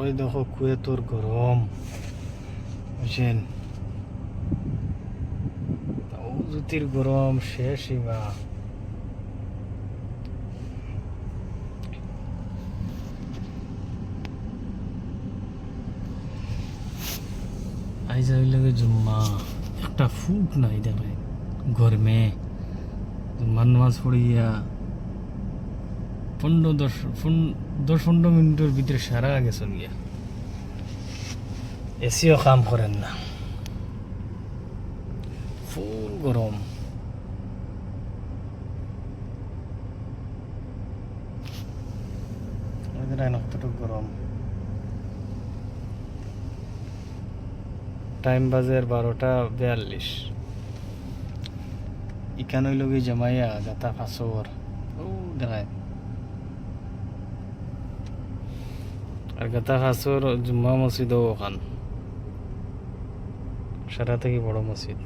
ওই দেখো কুয়েতর গরম বুঝছেন, জ্যোতির গরম শেষ সীমা। আইজা হইলে জুম্মা একটা ফুক নাই দেখে গরমে জুম্মার নামাজ পড়িয়া 10-15 মিনিটের ভিতরে সারা গেছে গিয়া, এসিও কাম করেন না, ফুল গরম। কতটুকু গরম, টাইম বাজে 12:42। ইকানই লগে জমাইয়া গাতা ফাঁসর ও দেখায়, আর গাতা ফাঁসর জুম্মা মসজিদও ওখান সারা থেকে বড় মসজিদ।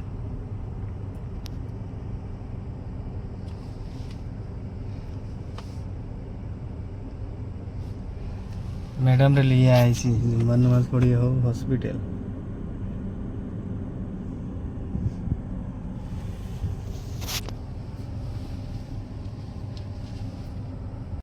ম্যাডাম রে লিয়ে আইছি জুম্মার নামাজ পড়িয়ে হোক হসপিটাল।